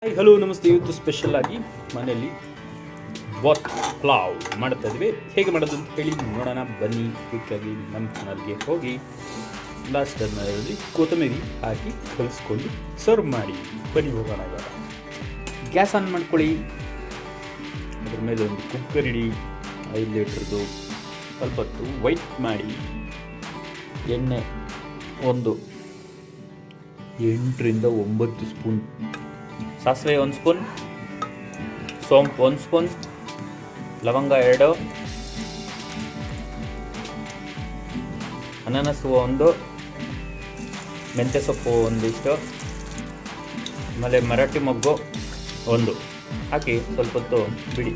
Hi hello ನಮಸ್ತೆ. ಇವತ್ತು special ಆಗಿ ಮನೆಯಲ್ಲಿ ಬಾತ್ ಪಲಾವ್ ಮಾಡ್ತಾ ಇದ್ವಿ. ಹೇಗೆ ಮಾಡೋದು ಅಂತ ಹೇಳಿ ನೋಡೋಣ ಬನ್ನಿ. ಕ್ವಿಕ್ಕಾಗಿ ನಮ್ಮ ಚಾನಲ್ಗೆ ಹೋಗಿ ಲಾಸ್ಟ್ ಟರ್ನಲ್ಲಿ ಕೊತ್ತಂಬರಿ ಹಾಕಿ ಕಲಿಸ್ಕೊಂಡು ಸರ್ವ್ ಮಾಡಿ ಬನ್ನಿ ಹೋಗೋಣ. ಇವಾಗ ಗ್ಯಾಸ್ ಆನ್ ಮಾಡ್ಕೊಳ್ಳಿ. ಅದ್ರ ಮೇಲೆ ಒಂದು ಕುಕ್ಕರ್ ಇಡಿ, 5 ಲೀಟ್ರದ್ದು. ಸ್ವಲ್ಪ ಹೊತ್ತು ವೈಟ್ ಮಾಡಿ ಎಣ್ಣೆ ಒಂದು 8 ರಿಂದ 9 ಸ್ಪೂನ್, ಸಾಸಿವೆ 1 ಸ್ಪೂನ್, ಸೋಂಪು 1 ಸ್ಪೂನ್, ಲವಂಗ 2, ಅನಾನಸು 1, ಮೆಂತ್ಯ ಸೊಪ್ಪು ಒಂದಿಷ್ಟು, ಆಮೇಲೆ ಮರಾಠಿ ಮೊಗ್ಗು 1 ಹಾಕಿ ಸ್ವಲ್ಪ ಹೊತ್ತು ಬಿಡಿ.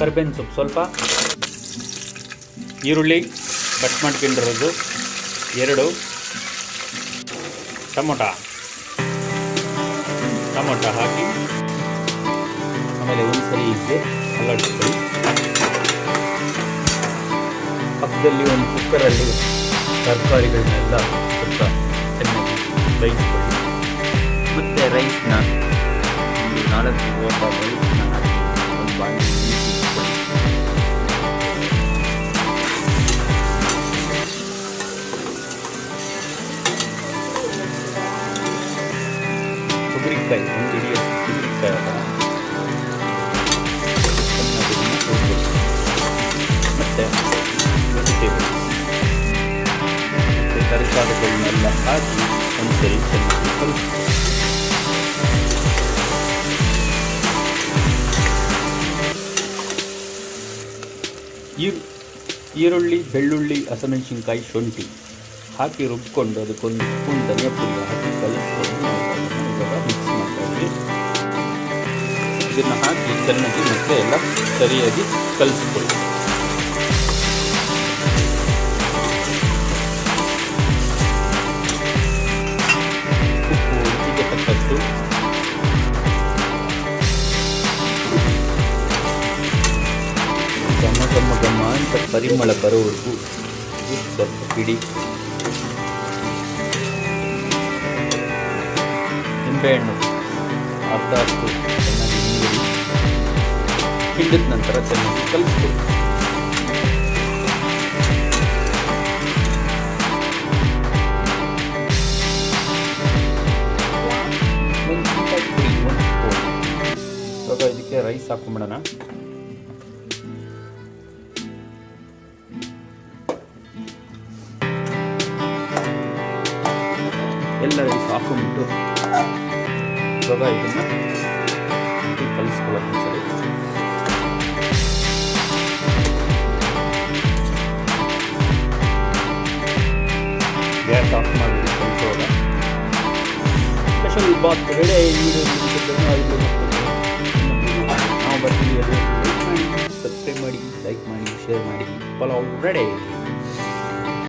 ಕರಿಬೇವಿನ ಸೊಪ್ಪು ಸ್ವಲ್ಪ, ಈರುಳ್ಳಿ ಕಟ್ ಮಾಡ್ಕೊಂಡಿರೋದು 2, ಟೊಮೊಟೊ ಹಾಕಿ ಆಮೇಲೆ ಒಂದ್ಸರಿ ಹೀಗೆ ಅಲ್ಲಾಡಿಸ್ಕೊಳ್ಳಿ. ಪಕ್ಕದಲ್ಲಿ ಒಂದು ಕುಕ್ಕರಲ್ಲಿ ತರಕಾರಿಗಳನ್ನೆಲ್ಲ ಸ್ವಲ್ಪ ಚೆನ್ನಾಗಿ ಬೇಯಿಸ್ಕೊಳ್ಳಿ. ಮತ್ತು ರೈಸ್ನ 4 ಲೋಟ ರೈಸ್ನ ಹಾಕಿ ಒಂದು ಬಾಣಲಿ ಇಟ್ಕೊಳ್ಳಿ. ಕೊಬ್ಬರಿಕಾಯಿ ಒಂದು ಹಿಡಿಯೋದು, ಕೊಬ್ಬರಿಕಾಯಿ ಮತ್ತು ವೆಜಿಟೇಬಲ್ಸ್ ಮತ್ತು ತರಕಾರಿಗಳನ್ನೆಲ್ಲ ಹಾಕಿ ಒಂದ್ಸರಿ ಚೆನ್ನಾಗಿ ಕಲಿಸಿ. ಈರುಳ್ಳಿ, ಬೆಳ್ಳುಳ್ಳಿ, ಹಸಿಮೆಣಸಿನ್ಕಾಯಿ, ಶುಂಠಿ ಹಾಕಿ ರುಬ್ಕೊಂಡು ಅದಕ್ಕೊಂದು ಸ್ಪೂನ್ ಧನಿಯಾ ಪುಡಿ ಹಾಕಿ ಕಲಿಸ್ಕೊಂಡು ಮಿಕ್ಸ್ ಮಾಡ್ತಾ ಇದ್ವಿ. ಇದನ್ನು ಹಾಕಿ ಚೆನ್ನಾಗಿ ಮತ್ತೆ ಎಲ್ಲ ಸರಿಯಾಗಿ ಕಲಿಸ್ಕೊಳ್ಳಿ. ಉಪ್ಪು ರುಚಿಗೆ ತಕ್ಕಷ್ಟು, ಘಮ ಅಂತ ಪರಿಮಳ ಬರೋವರೆಗೂ ಸ್ವಲ್ಪ ಬಿಡಿ. ನಿಂಬೆಹಣ್ಣು ಅರ್ಧ ಅಷ್ಟು ಚೆನ್ನಾಗಿ ನೀಡಿ ಹಿಂಡಿದ ನಂತರ ಚೆನ್ನಾಗಿ ಕಲಿಸ್ಕೊಳ್ಳಿ. ಮೆಣಸಿನಕಾಯಿ ಪುಡಿ 1 ಸ್ಪೂನ್. ಇವಾಗ ಇದಕ್ಕೆ ರೈಸ್ ಹಾಕೊಂಬಿಡೋಣ. ಎಲ್ಲ ರೈಸ್ ಹಾಕೊಂಡ್ಬಿಟ್ಟು ಇವಾಗ ಇದನ್ನು ಕಲಿಸ್ಕೊಳ್ಳೋದು ಸರಿ. ಗ್ಯಾಸ್ ಆಫ್ ಮಾಡಿ ಕಲಿಸೋವಾಗ ಸ್ಪೆಷಲ್ ಬಾತ್ ರೆಡಿ. ನಾವು ಬರ್ತೀವಿ. ಸಬ್ಸ್ಕ್ರೈಬ್ ಮಾಡಿ, ಲೈಕ್ ಮಾಡಿ, ಶೇರ್ ಮಾಡಿ. ಪಲಾವ್ ರೆಡಿ.